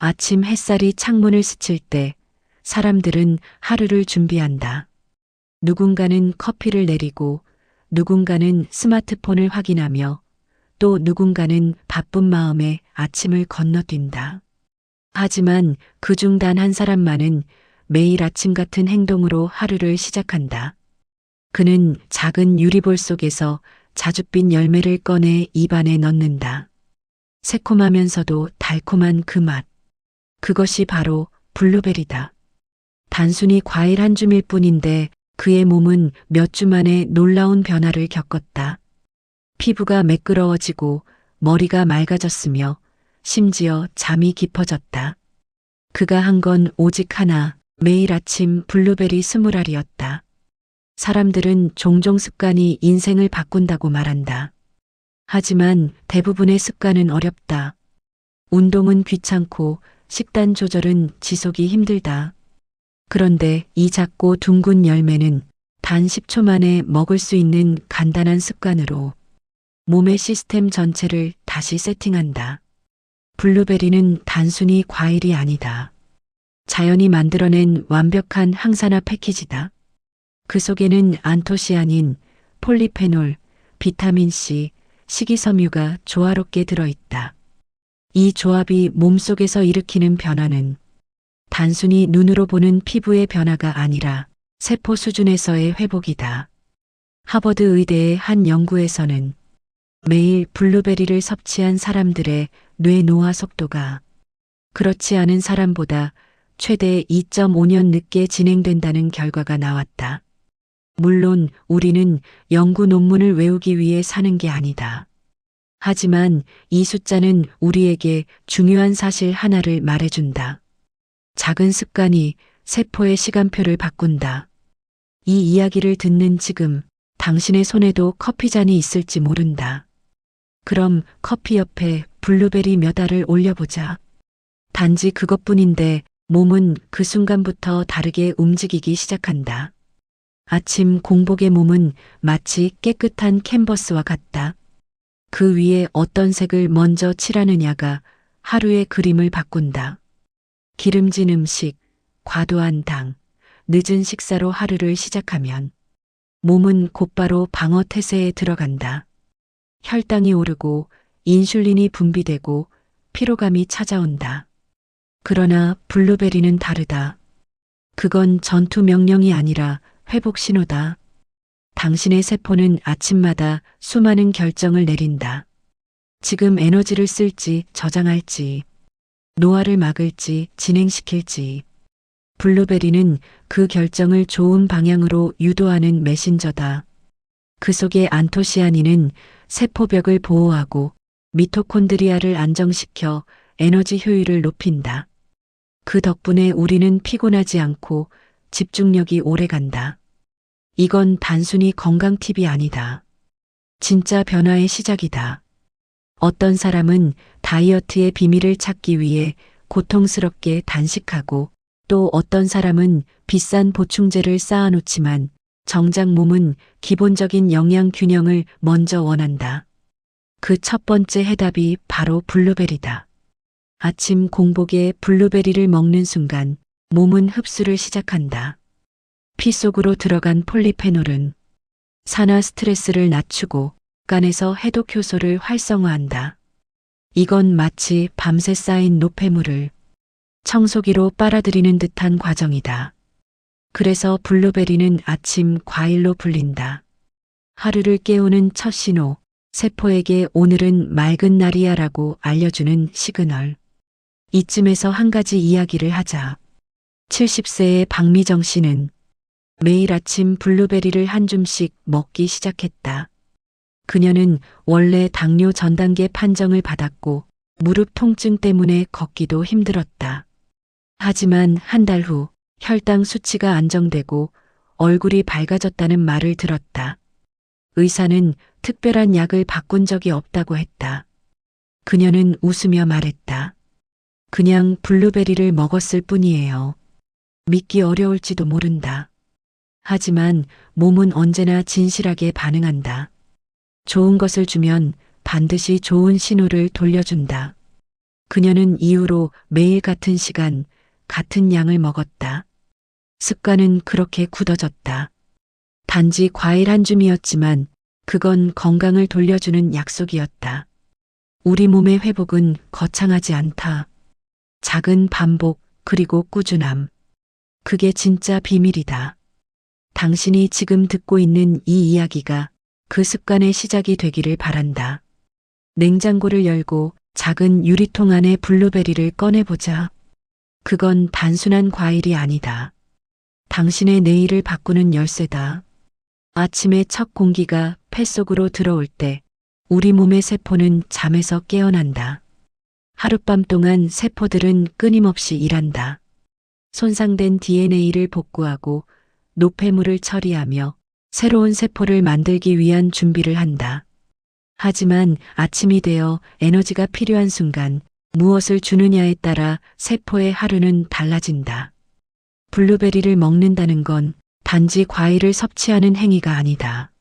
아침 햇살이 창문을 스칠 때 사람들은 하루를 준비한다. 누군가는 커피를 내리고 누군가는 스마트폰을 확인하며 또 누군가는 바쁜 마음에 아침을 건너뛴다. 하지만 그중 단 한 사람만은 매일 아침 같은 행동으로 하루를 시작한다. 그는 작은 유리볼 속에서 자줏빛 열매를 꺼내 입안에 넣는다. 새콤하면서도 달콤한 그 맛. 그것이 바로 블루베리다. 단순히 과일 한 줌일 뿐인데 그의 몸은 몇 주 만에 놀라운 변화를 겪었다. 피부가 매끄러워지고 머리가 맑아졌으며 심지어 잠이 깊어졌다. 그가 한 건 오직 하나, 매일 아침 블루베리 스물알이었다. 사람들은 종종 습관이 인생을 바꾼다고 말한다. 하지만 대부분의 습관은 어렵다. 운동은 귀찮고 식단 조절은 지속이 힘들다. 그런데 이 작고 둥근 열매는 단 10초 만에 먹을 수 있는 간단한 습관으로 몸의 시스템 전체를 다시 세팅한다. 블루베리는 단순히 과일이 아니다. 자연이 만들어낸 완벽한 항산화 패키지다. 그 속에는 안토시아닌, 폴리페놀, 비타민C, 식이섬유가 조화롭게 들어있다. 이 조합이 몸속에서 일으키는 변화는 단순히 눈으로 보는 피부의 변화가 아니라 세포 수준에서의 회복이다. 하버드 의대의 한 연구에서는 매일 블루베리를 섭취한 사람들의 뇌 노화 속도가 그렇지 않은 사람보다 최대 2.5년 늦게 진행된다는 결과가 나왔다. 물론 우리는 연구 논문을 외우기 위해 사는 게 아니다. 하지만 이 숫자는 우리에게 중요한 사실 하나를 말해준다. 작은 습관이 세포의 시간표를 바꾼다. 이 이야기를 듣는 지금 당신의 손에도 커피잔이 있을지 모른다. 그럼 커피 옆에 블루베리 몇 알을 올려보자. 단지 그것뿐인데 몸은 그 순간부터 다르게 움직이기 시작한다. 아침 공복의 몸은 마치 깨끗한 캔버스와 같다. 그 위에 어떤 색을 먼저 칠하느냐가 하루의 그림을 바꾼다. 기름진 음식, 과도한 당, 늦은 식사로 하루를 시작하면 몸은 곧바로 방어 태세에 들어간다. 혈당이 오르고 인슐린이 분비되고 피로감이 찾아온다. 그러나 블루베리는 다르다. 그건 전투 명령이 아니라 회복 신호다. 당신의 세포는 아침마다 수많은 결정을 내린다. 지금 에너지를 쓸지 저장할지, 노화를 막을지 진행시킬지. 블루베리는 그 결정을 좋은 방향으로 유도하는 메신저다. 그 속의 안토시아닌은 세포벽을 보호하고 미토콘드리아를 안정시켜 에너지 효율을 높인다. 그 덕분에 우리는 피곤하지 않고 집중력이 오래간다. 이건 단순히 건강 팁이 아니다. 진짜 변화의 시작이다. 어떤 사람은 다이어트의 비밀을 찾기 위해 고통스럽게 단식하고 또 어떤 사람은 비싼 보충제를 쌓아놓지만 정작 몸은 기본적인 영양 균형을 먼저 원한다. 그 첫 번째 해답이 바로 블루베리다. 아침 공복에 블루베리를 먹는 순간 몸은 흡수를 시작한다. 피 속으로 들어간 폴리페놀은 산화 스트레스를 낮추고 간에서 해독 효소를 활성화한다. 이건 마치 밤새 쌓인 노폐물을 청소기로 빨아들이는 듯한 과정이다. 그래서 블루베리는 아침 과일로 불린다. 하루를 깨우는 첫 신호, 세포에게 오늘은 맑은 날이야라고 알려주는 시그널. 이쯤에서 한 가지 이야기를 하자. 70세의 박미정 씨는 매일 아침 블루베리를 한 줌씩 먹기 시작했다. 그녀는 원래 당뇨 전 단계 판정을 받았고 무릎 통증 때문에 걷기도 힘들었다. 하지만 한 달 후 혈당 수치가 안정되고 얼굴이 밝아졌다는 말을 들었다. 의사는 특별한 약을 바꾼 적이 없다고 했다. 그녀는 웃으며 말했다. 그냥 블루베리를 먹었을 뿐이에요. 믿기 어려울지도 모른다. 하지만 몸은 언제나 진실하게 반응한다. 좋은 것을 주면 반드시 좋은 신호를 돌려준다. 그녀는 이후로 매일 같은 시간, 같은 양을 먹었다. 습관은 그렇게 굳어졌다. 단지 과일 한 줌이었지만 그건 건강을 돌려주는 약속이었다. 우리 몸의 회복은 거창하지 않다. 작은 반복, 그리고 꾸준함. 그게 진짜 비밀이다. 당신이 지금 듣고 있는 이 이야기가 그 습관의 시작이 되기를 바란다. 냉장고를 열고 작은 유리통 안에 블루베리를 꺼내보자. 그건 단순한 과일이 아니다. 당신의 내일을 바꾸는 열쇠다. 아침의 첫 공기가 폐 속으로 들어올 때 우리 몸의 세포는 잠에서 깨어난다. 하룻밤 동안 세포들은 끊임없이 일한다. 손상된 DNA를 복구하고 노폐물을 처리하며 새로운 세포를 만들기 위한 준비를 한다. 하지만 아침이 되어 에너지가 필요한 순간 무엇을 주느냐에 따라 세포의 하루는 달라진다. 블루베리를 먹는다는 건 단지 과일을 섭취하는 행위가 아니다.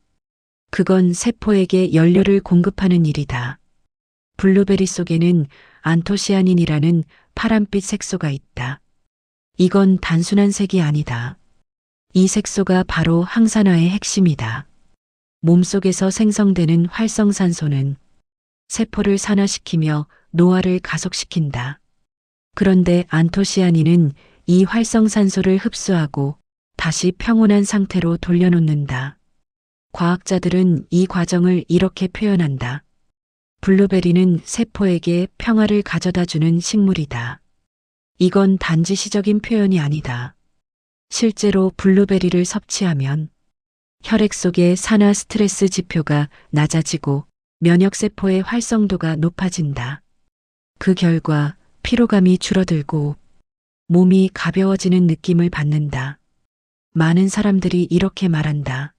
그건 세포에게 연료를 공급하는 일이다. 블루베리 속에는 안토시아닌이라는 파란빛 색소가 있다. 이건 단순한 색이 아니다. 이 색소가 바로 항산화의 핵심이다. 몸속에서 생성되는 활성산소는 세포를 산화시키며 노화를 가속시킨다. 그런데 안토시아닌은 이 활성산소를 흡수하고 다시 평온한 상태로 돌려놓는다. 과학자들은 이 과정을 이렇게 표현한다. 블루베리는 세포에게 평화를 가져다주는 식물이다. 이건 단지 시적인 표현이 아니다. 실제로 블루베리를 섭취하면 혈액 속의 산화 스트레스 지표가 낮아지고 면역세포의 활성도가 높아진다. 그 결과 피로감이 줄어들고 몸이 가벼워지는 느낌을 받는다. 많은 사람들이 이렇게 말한다.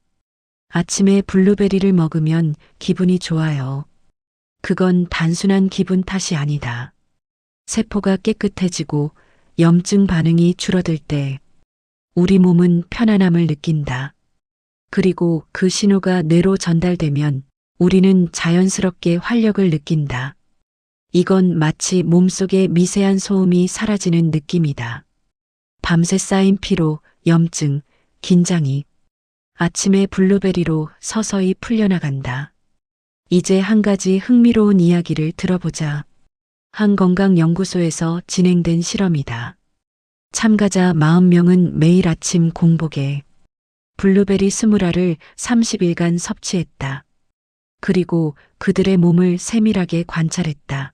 아침에 블루베리를 먹으면 기분이 좋아요. 그건 단순한 기분 탓이 아니다. 세포가 깨끗해지고 염증 반응이 줄어들 때 우리 몸은 편안함을 느낀다. 그리고 그 신호가 뇌로 전달되면 우리는 자연스럽게 활력을 느낀다. 이건 마치 몸속의 미세한 소음이 사라지는 느낌이다. 밤새 쌓인 피로, 염증, 긴장이 아침에 블루베리로 서서히 풀려나간다. 이제 한 가지 흥미로운 이야기를 들어보자. 한 건강연구소에서 진행된 실험이다. 참가자 40명은 매일 아침 공복에 블루베리 20알을 30일간 섭취했다. 그리고 그들의 몸을 세밀하게 관찰했다.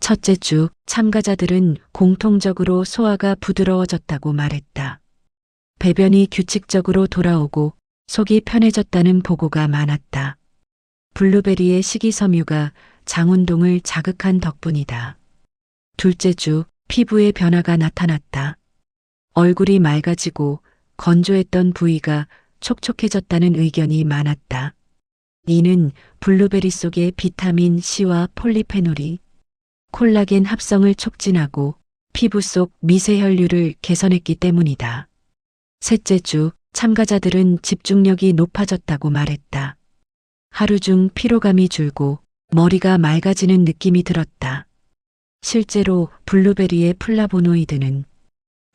첫째 주 참가자들은 공통적으로 소화가 부드러워졌다고 말했다. 배변이 규칙적으로 돌아오고 속이 편해졌다는 보고가 많았다. 블루베리의 식이섬유가 장운동을 자극한 덕분이다. 둘째 주 피부의 변화가 나타났다. 얼굴이 맑아지고 건조했던 부위가 촉촉해졌다는 의견이 많았다. 이는 블루베리 속의 비타민 C와 폴리페놀이 콜라겐 합성을 촉진하고 피부 속 미세혈류를 개선했기 때문이다. 셋째 주 참가자들은 집중력이 높아졌다고 말했다. 하루 중 피로감이 줄고 머리가 맑아지는 느낌이 들었다. 실제로 블루베리의 플라보노이드는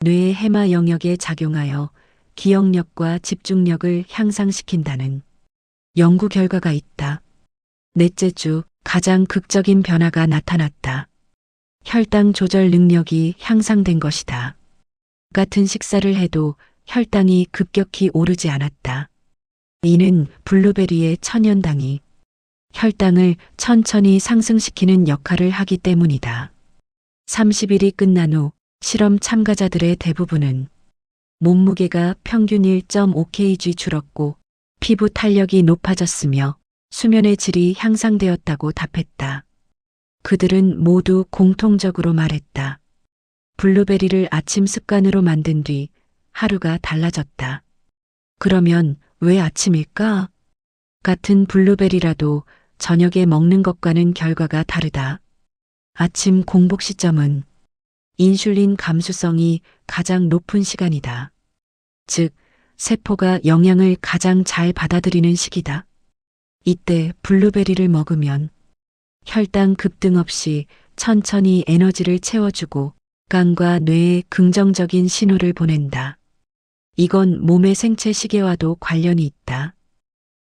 뇌의 해마 영역에 작용하여 기억력과 집중력을 향상시킨다는 연구 결과가 있다. 넷째 주 가장 극적인 변화가 나타났다. 혈당 조절 능력이 향상된 것이다. 같은 식사를 해도 혈당이 급격히 오르지 않았다. 이는 블루베리의 천연당이 혈당을 천천히 상승시키는 역할을 하기 때문이다. 30일이 끝난 후 실험 참가자들의 대부분은 몸무게가 평균 1.5kg 줄었고 피부 탄력이 높아졌으며 수면의 질이 향상되었다고 답했다. 그들은 모두 공통적으로 말했다. 블루베리를 아침 습관으로 만든 뒤 하루가 달라졌다. 그러면 왜 아침일까? 같은 블루베리라도 저녁에 먹는 것과는 결과가 다르다. 아침 공복 시점은 인슐린 감수성이 가장 높은 시간이다. 즉, 세포가 영양을 가장 잘 받아들이는 시기다. 이때 블루베리를 먹으면 혈당 급등 없이 천천히 에너지를 채워주고肝과 뇌에 긍정적인 신호를 보낸다. 이건 몸의 생체 시계와도 관련이 있다.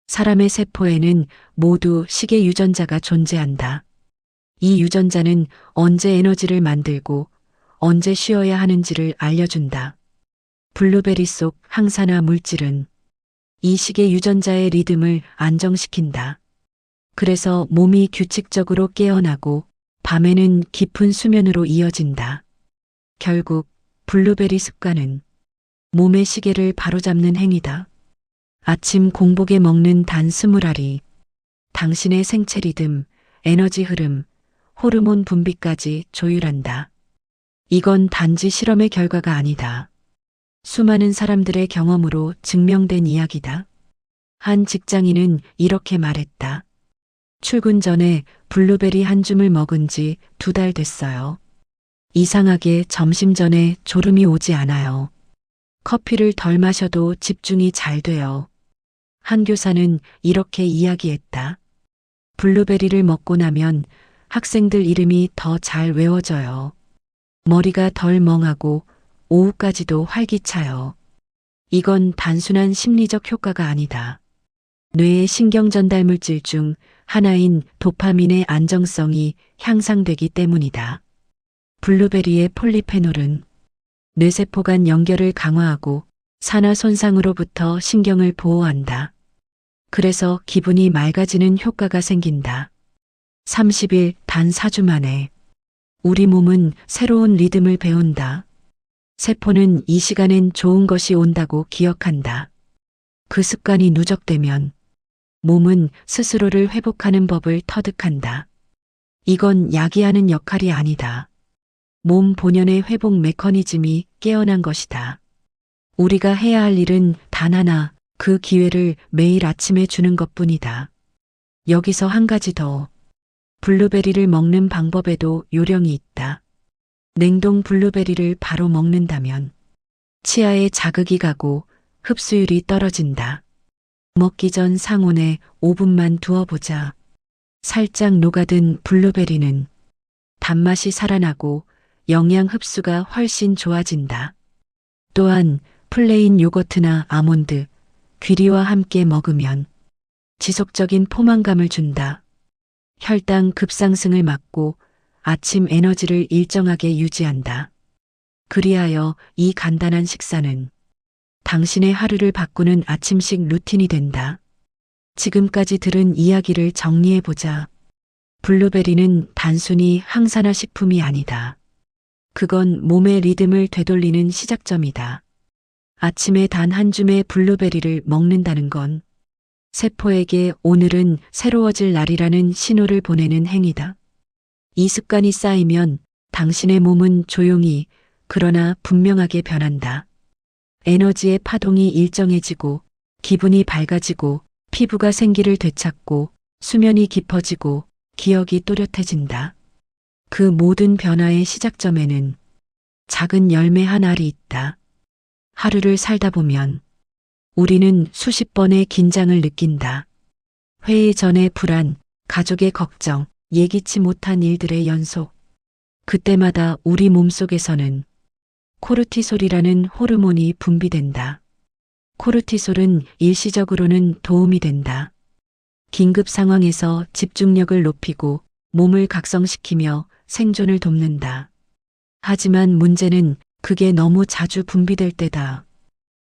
사람의 세포에는 모두 시계 유전자가 존재한다. 이 유전자는 언제 에너지를 만들고 언제 쉬어야 하는지를 알려준다. 블루베리 속 항산화 물질은 이 시계 유전자의 리듬을 안정시킨다. 그래서 몸이 규칙적으로 깨어나고 밤에는 깊은 수면으로 이어진다. 결국 블루베리 습관은 몸의 시계를 바로잡는 행위다. 아침 공복에 먹는 단 20알이 당신의 생체 리듬, 에너지 흐름, 호르몬 분비까지 조율한다. 이건 단지 실험의 결과가 아니다. 수많은 사람들의 경험으로 증명된 이야기다. 한 직장인은 이렇게 말했다. 출근 전에 블루베리 한 줌을 먹은 지 2달 됐어요. 이상하게 점심 전에 졸음이 오지 않아요. 커피를 덜 마셔도 집중이 잘 돼요. 한 교사는 이렇게 이야기했다. 블루베리를 먹고 나면 학생들 이름이 더 잘 외워져요. 머리가 덜 멍하고 오후까지도 활기차요. 이건 단순한 심리적 효과가 아니다. 뇌의 신경 전달 물질 중 하나인 도파민의 안정성이 향상되기 때문이다. 블루베리의 폴리페놀은 뇌세포 간 연결을 강화하고 산화 손상으로부터 신경을 보호한다. 그래서 기분이 맑아지는 효과가 생긴다. 30일 단 4주 만에 우리 몸은 새로운 리듬을 배운다. 세포는 이 시간엔 좋은 것이 온다고 기억한다. 그 습관이 누적되면 몸은 스스로를 회복하는 법을 터득한다. 이건 약이 하는 역할이 아니다. 몸 본연의 회복 메커니즘이 깨어난 것이다. 우리가 해야 할 일은 단 하나, 그 기회를 매일 아침에 주는 것뿐이다. 여기서 한 가지 더. 블루베리를 먹는 방법에도 요령이 있다. 냉동 블루베리를 바로 먹는다면 치아에 자극이 가고 흡수율이 떨어진다. 먹기 전 상온에 5분만 두어보자. 살짝 녹아든 블루베리는 단맛이 살아나고 영양 흡수가 훨씬 좋아진다. 또한 플레인 요거트나 아몬드, 귀리와 함께 먹으면 지속적인 포만감을 준다. 혈당 급상승을 막고 아침 에너지를 일정하게 유지한다. 그리하여 이 간단한 식사는 당신의 하루를 바꾸는 아침식 루틴이 된다. 지금까지 들은 이야기를 정리해보자. 블루베리는 단순히 항산화 식품이 아니다. 그건 몸의 리듬을 되돌리는 시작점이다. 아침에 단 한 줌의 블루베리를 먹는다는 건 세포에게 오늘은 새로워질 날이라는 신호를 보내는 행위다. 이 습관이 쌓이면 당신의 몸은 조용히 그러나 분명하게 변한다. 에너지의 파동이 일정해지고 기분이 밝아지고 피부가 생기를 되찾고 수면이 깊어지고 기억이 또렷해진다. 그 모든 변화의 시작점에는 작은 열매 한 알이 있다. 하루를 살다 보면 우리는 수십 번의 긴장을 느낀다. 회의 전의 불안, 가족의 걱정, 예기치 못한 일들의 연속. 그때마다 우리 몸속에서는 코르티솔이라는 호르몬이 분비된다. 코르티솔은 일시적으로는 도움이 된다. 긴급 상황에서 집중력을 높이고 몸을 각성시키며 생존을 돕는다. 하지만 문제는 그게 너무 자주 분비될 때다.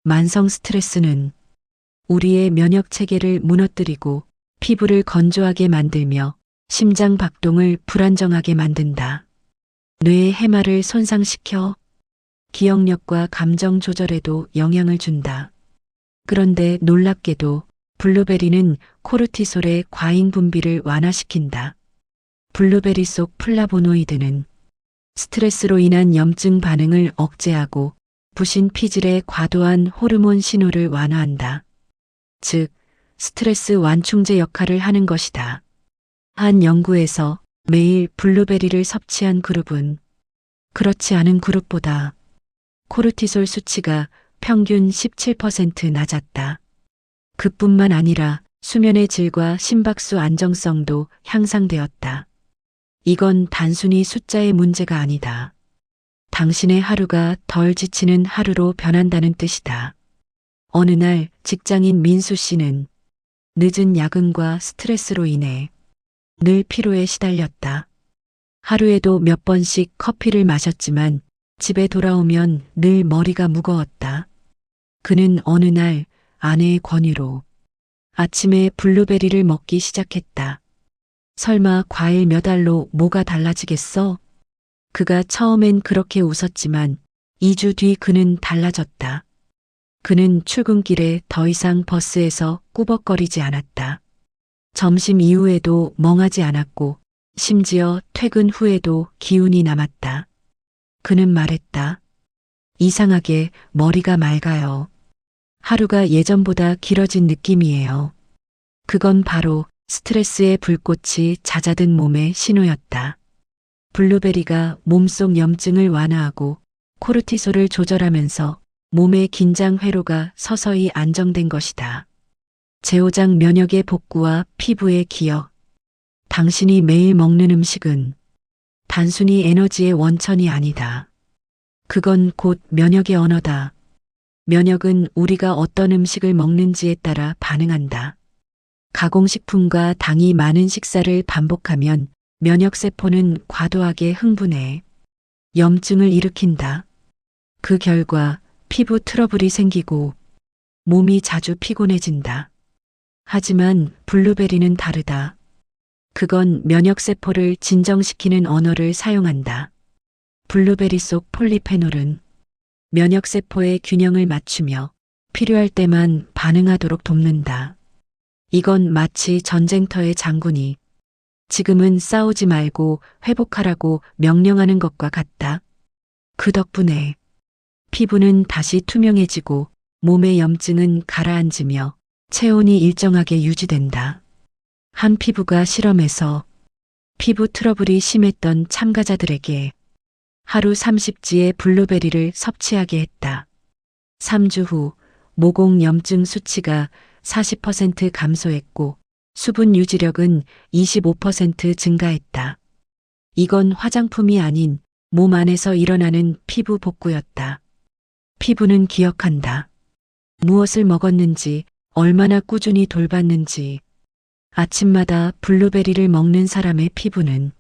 만성 스트레스는 우리의 면역 체계를 무너뜨리고 피부를 건조하게 만들며 심장 박동을 불안정하게 만든다. 뇌의 해마를 손상시켜 기억력과 감정 조절에도 영향을 준다. 그런데 놀랍게도 블루베리는 코르티솔의 과잉 분비를 완화시킨다. 블루베리 속 플라보노이드는 스트레스로 인한 염증 반응을 억제하고 부신 피질의 과도한 호르몬 신호를 완화한다. 즉, 스트레스 완충제 역할을 하는 것이다. 한 연구에서 매일 블루베리를 섭취한 그룹은 그렇지 않은 그룹보다 코르티솔 수치가 평균 17% 낮았다. 그뿐만 아니라 수면의 질과 심박수 안정성도 향상되었다. 이건 단순히 숫자의 문제가 아니다. 당신의 하루가 덜 지치는 하루로 변한다는 뜻이다. 어느 날 직장인 민수 씨는 늦은 야근과 스트레스로 인해 늘 피로에 시달렸다. 하루에도 몇 번씩 커피를 마셨지만 집에 돌아오면 늘 머리가 무거웠다. 그는 어느 날 아내의 권유로 아침에 블루베리를 먹기 시작했다. 설마 과일 몇 알로 뭐가 달라지겠어? 그가 처음엔 그렇게 웃었지만 2주 뒤 그는 달라졌다. 그는 출근길에 더 이상 버스에서 꾸벅거리지 않았다. 점심 이후에도 멍하지 않았고 심지어 퇴근 후에도 기운이 남았다. 그는 말했다. 이상하게 머리가 맑아요. 하루가 예전보다 길어진 느낌이에요. 그건 바로 스트레스의 불꽃이 잦아든 몸의 신호였다. 블루베리가 몸속 염증을 완화하고 코르티솔을 조절하면서 몸의 긴장 회로가 서서히 안정된 것이다. 제오장 면역의 복구와 피부의 기억. 당신이 매일 먹는 음식은 단순히 에너지의 원천이 아니다. 그건 곧 면역의 언어다. 면역은 우리가 어떤 음식을 먹는지에 따라 반응한다. 가공식품과 당이 많은 식사를 반복하면 면역세포는 과도하게 흥분해 염증을 일으킨다. 그 결과 피부 트러블이 생기고 몸이 자주 피곤해진다. 하지만 블루베리는 다르다. 그건 면역세포를 진정시키는 언어를 사용한다. 블루베리 속 폴리페놀은 면역세포의 균형을 맞추며 필요할 때만 반응하도록 돕는다. 이건 마치 전쟁터의 장군이 지금은 싸우지 말고 회복하라고 명령하는 것과 같다. 그 덕분에 피부는 다시 투명해지고 몸의 염증은 가라앉으며 체온이 일정하게 유지된다. 한 피부가 실험에서 피부 트러블이 심했던 참가자들에게 하루 30지의 블루베리를 섭취하게 했다. 3주 후 모공 염증 수치가 40% 감소했고 수분 유지력은 25% 증가했다. 이건 화장품이 아닌 몸 안에서 일어나는 피부 복구였다. 피부는 기억한다. 무엇을 먹었는지, 얼마나 꾸준히 돌봤는지. 아침마다 블루베리를 먹는 사람의 피부는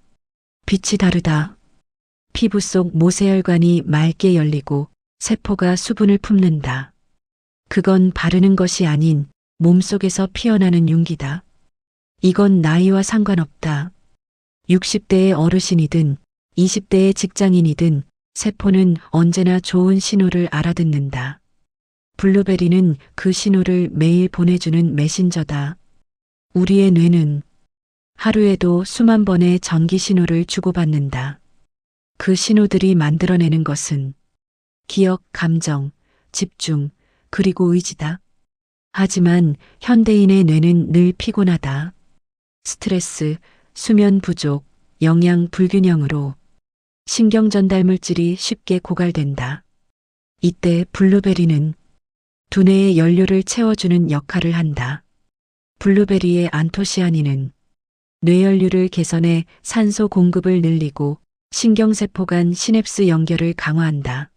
빛이 다르다. 피부 속 모세혈관이 맑게 열리고 세포가 수분을 품는다. 그건 바르는 것이 아닌 몸속에서 피어나는 윤기다. 이건 나이와 상관없다. 60대의 어르신이든 20대의 직장인이든 세포는 언제나 좋은 신호를 알아듣는다. 블루베리는 그 신호를 매일 보내주는 메신저다. 우리의 뇌는 하루에도 수만 번의 전기 신호를 주고받는다. 그 신호들이 만들어내는 것은 기억, 감정, 집중, 그리고 의지다. 하지만 현대인의 뇌는 늘 피곤하다. 스트레스, 수면 부족, 영양 불균형으로 신경 전달 물질이 쉽게 고갈된다. 이때 블루베리는 두뇌의 연료를 채워주는 역할을 한다. 블루베리의 안토시아닌은 뇌연료를 개선해 산소 공급을 늘리고 신경세포 간 시냅스 연결을 강화한다.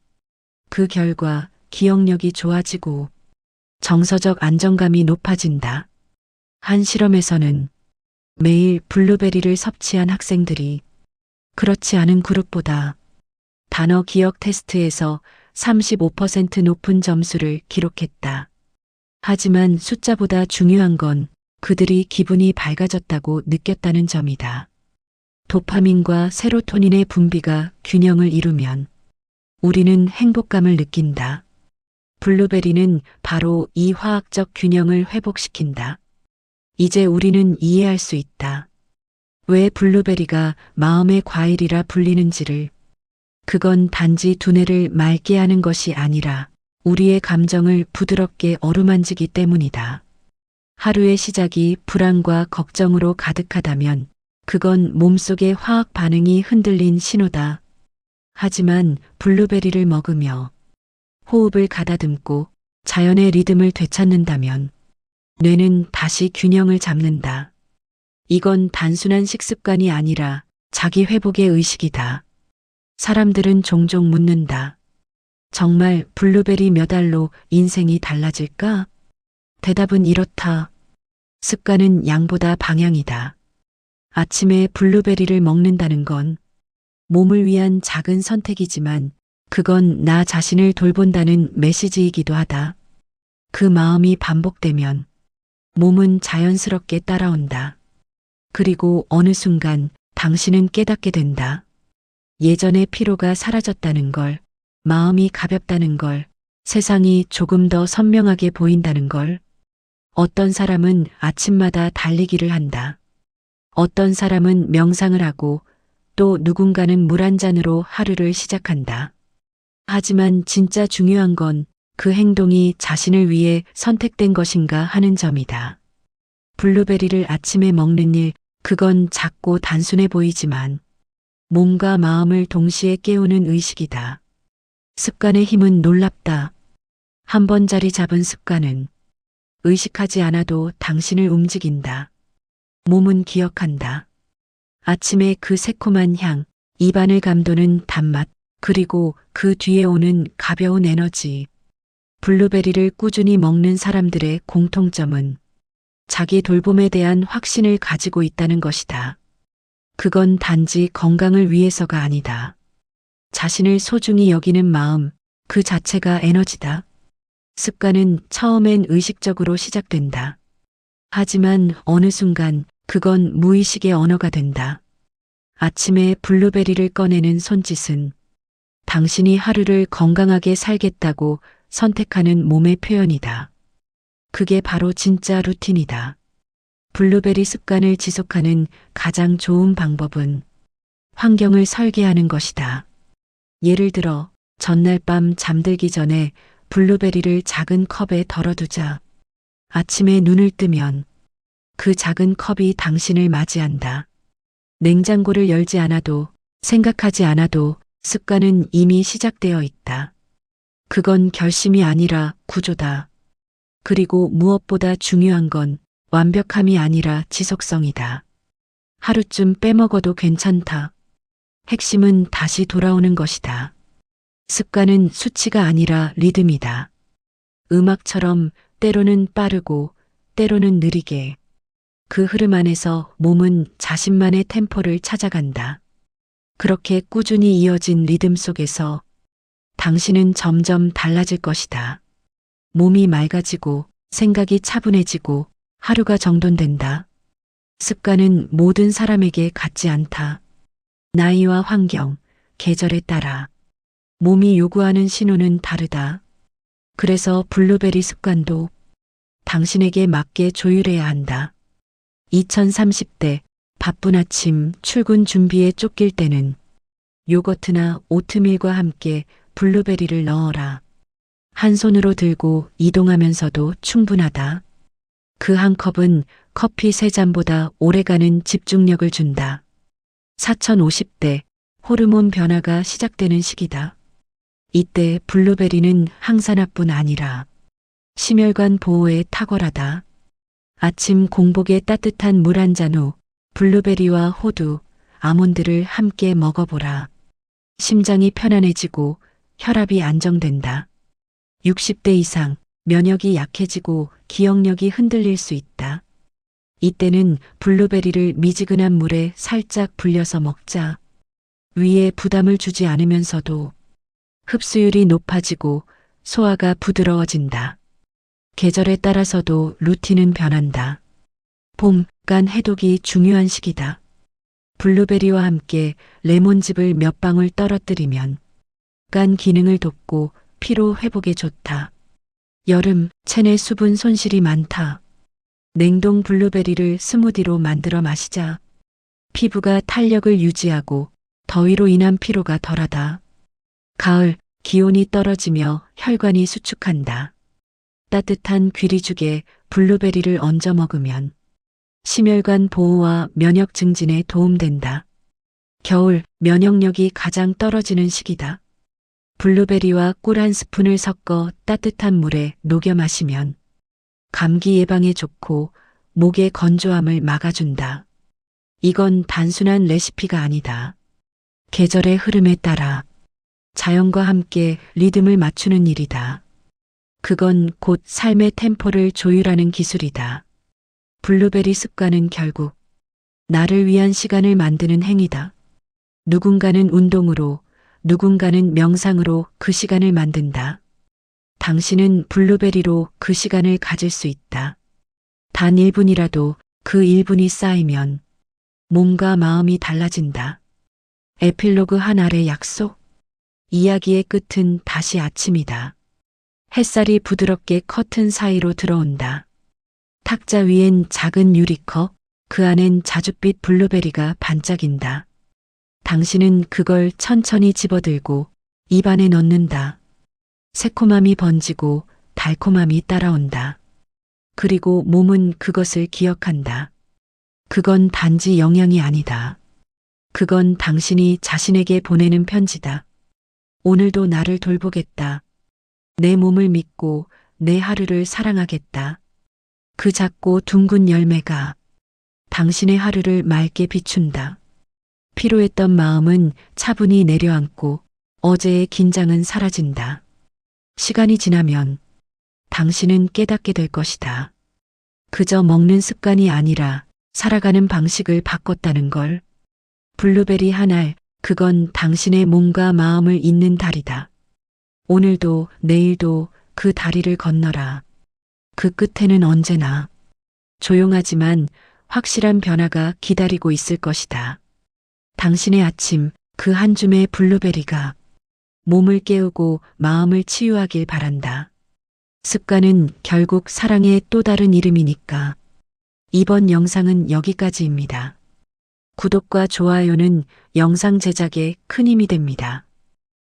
그 결과 기억력이 좋아지고 정서적 안정감이 높아진다. 한 실험에서는 매일 블루베리를 섭취한 학생들이 그렇지 않은 그룹보다 단어 기억 테스트에서 35% 높은 점수를 기록했다. 하지만 숫자보다 중요한 건 그들이 기분이 밝아졌다고 느꼈다는 점이다. 도파민과 세로토닌의 분비가 균형을 이루면 우리는 행복감을 느낀다. 블루베리는 바로 이 화학적 균형을 회복시킨다. 이제 우리는 이해할 수 있다. 왜 블루베리가 마음의 과일이라 불리는지를. 그건 단지 두뇌를 맑게 하는 것이 아니라 우리의 감정을 부드럽게 어루만지기 때문이다. 하루의 시작이 불안과 걱정으로 가득하다면 그건 몸속의 화학 반응이 흔들린 신호다. 하지만 블루베리를 먹으며 호흡을 가다듬고 자연의 리듬을 되찾는다면 뇌는 다시 균형을 잡는다. 이건 단순한 식습관이 아니라 자기 회복의 의식이다. 사람들은 종종 묻는다. 정말 블루베리 몇 알로 인생이 달라질까? 대답은 이렇다. 습관은 양보다 방향이다. 아침에 블루베리를 먹는다는 건 몸을 위한 작은 선택이지만 그건 나 자신을 돌본다는 메시지이기도 하다. 그 마음이 반복되면 몸은 자연스럽게 따라온다. 그리고 어느 순간 당신은 깨닫게 된다. 예전의 피로가 사라졌다는 걸, 마음이 가볍다는 걸, 세상이 조금 더 선명하게 보인다는 걸. 어떤 사람은 아침마다 달리기를 한다. 어떤 사람은 명상을 하고 또 누군가는 물 한 잔으로 하루를 시작한다. 하지만 진짜 중요한 건 그 행동이 자신을 위해 선택된 것인가 하는 점이다. 블루베리를 아침에 먹는 일, 그건 작고 단순해 보이지만 몸과 마음을 동시에 깨우는 의식이다. 습관의 힘은 놀랍다. 한 번 자리 잡은 습관은 의식하지 않아도 당신을 움직인다. 몸은 기억한다. 아침에 그 새콤한 향, 입안을 감도는 단맛, 그리고 그 뒤에 오는 가벼운 에너지. 블루베리를 꾸준히 먹는 사람들의 공통점은 자기 돌봄에 대한 확신을 가지고 있다는 것이다. 그건 단지 건강을 위해서가 아니다. 자신을 소중히 여기는 마음, 그 자체가 에너지다. 습관은 처음엔 의식적으로 시작된다. 하지만 어느 순간 그건 무의식의 언어가 된다. 아침에 블루베리를 꺼내는 손짓은 당신이 하루를 건강하게 살겠다고 선택하는 몸의 표현이다. 그게 바로 진짜 루틴이다. 블루베리 습관을 지속하는 가장 좋은 방법은 환경을 설계하는 것이다. 예를 들어 전날 밤 잠들기 전에 블루베리를 작은 컵에 덜어두자. 아침에 눈을 뜨면 그 작은 컵이 당신을 맞이한다. 냉장고를 열지 않아도, 생각하지 않아도 습관은 이미 시작되어 있다. 그건 결심이 아니라 구조다. 그리고 무엇보다 중요한 건 완벽함이 아니라 지속성이다. 하루쯤 빼먹어도 괜찮다. 핵심은 다시 돌아오는 것이다. 습관은 수치가 아니라 리듬이다. 음악처럼 때로는 빠르고 때로는 느리게. 그 흐름 안에서 몸은 자신만의 템포를 찾아간다. 그렇게 꾸준히 이어진 리듬 속에서 당신은 점점 달라질 것이다. 몸이 맑아지고 생각이 차분해지고 하루가 정돈된다. 습관은 모든 사람에게 같지 않다. 나이와 환경, 계절에 따라 몸이 요구하는 신호는 다르다. 그래서 블루베리 습관도 당신에게 맞게 조율해야 한다. 2030대 바쁜 아침 출근 준비에 쫓길 때는 요거트나 오트밀과 함께 블루베리를 넣어라. 한 손으로 들고 이동하면서도 충분하다. 그 한 컵은 커피 3잔보다 오래가는 집중력을 준다. 4050대 호르몬 변화가 시작되는 시기다. 이때 블루베리는 항산화뿐 아니라 심혈관 보호에 탁월하다. 아침 공복에 따뜻한 물 한 잔 후 블루베리와 호두, 아몬드를 함께 먹어보라. 심장이 편안해지고 혈압이 안정된다. 60대 이상 면역이 약해지고 기억력이 흔들릴 수 있다. 이때는 블루베리를 미지근한 물에 살짝 불려서 먹자. 위에 부담을 주지 않으면서도 흡수율이 높아지고 소화가 부드러워진다. 계절에 따라서도 루틴은 변한다. 봄, 간 해독이 중요한 시기다. 블루베리와 함께 레몬즙을 몇 방울 떨어뜨리면 간 기능을 돕고 피로 회복에 좋다. 여름, 체내 수분 손실이 많다. 냉동 블루베리를 스무디로 만들어 마시자. 피부가 탄력을 유지하고 더위로 인한 피로가 덜하다. 가을, 기온이 떨어지며 혈관이 수축한다. 따뜻한 귀리죽에 블루베리를 얹어 먹으면 심혈관 보호와 면역 증진에 도움된다. 겨울, 면역력이 가장 떨어지는 시기다. 블루베리와 꿀 한 스푼을 섞어 따뜻한 물에 녹여 마시면 감기 예방에 좋고 목의 건조함을 막아준다. 이건 단순한 레시피가 아니다. 계절의 흐름에 따라 자연과 함께 리듬을 맞추는 일이다. 그건 곧 삶의 템포를 조율하는 기술이다. 블루베리 습관은 결국 나를 위한 시간을 만드는 행위다. 누군가는 운동으로, 누군가는 명상으로 그 시간을 만든다. 당신은 블루베리로 그 시간을 가질 수 있다. 단 1분이라도 그 1분이 쌓이면 몸과 마음이 달라진다. 에필로그 한 알의 약속. 이야기의 끝은 다시 아침이다. 햇살이 부드럽게 커튼 사이로 들어온다. 탁자 위엔 작은 유리컵, 그 안엔 자줏빛 블루베리가 반짝인다. 당신은 그걸 천천히 집어들고 입안에 넣는다. 새콤함이 번지고 달콤함이 따라온다. 그리고 몸은 그것을 기억한다. 그건 단지 영양이 아니다. 그건 당신이 자신에게 보내는 편지다. 오늘도 나를 돌보겠다. 내 몸을 믿고 내 하루를 사랑하겠다. 그 작고 둥근 열매가 당신의 하루를 맑게 비춘다. 피로했던 마음은 차분히 내려앉고 어제의 긴장은 사라진다. 시간이 지나면 당신은 깨닫게 될 것이다. 그저 먹는 습관이 아니라 살아가는 방식을 바꿨다는 걸. 블루베리 한 알, 그건 당신의 몸과 마음을 잇는 다리다. 오늘도 내일도 그 다리를 건너라. 그 끝에는 언제나 조용하지만 확실한 변화가 기다리고 있을 것이다. 당신의 아침, 그 한 줌의 블루베리가 몸을 깨우고 마음을 치유하길 바란다. 습관은 결국 사랑의 또 다른 이름이니까. 이번 영상은 여기까지입니다. 구독과 좋아요는 영상 제작에 큰 힘이 됩니다.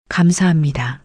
감사합니다.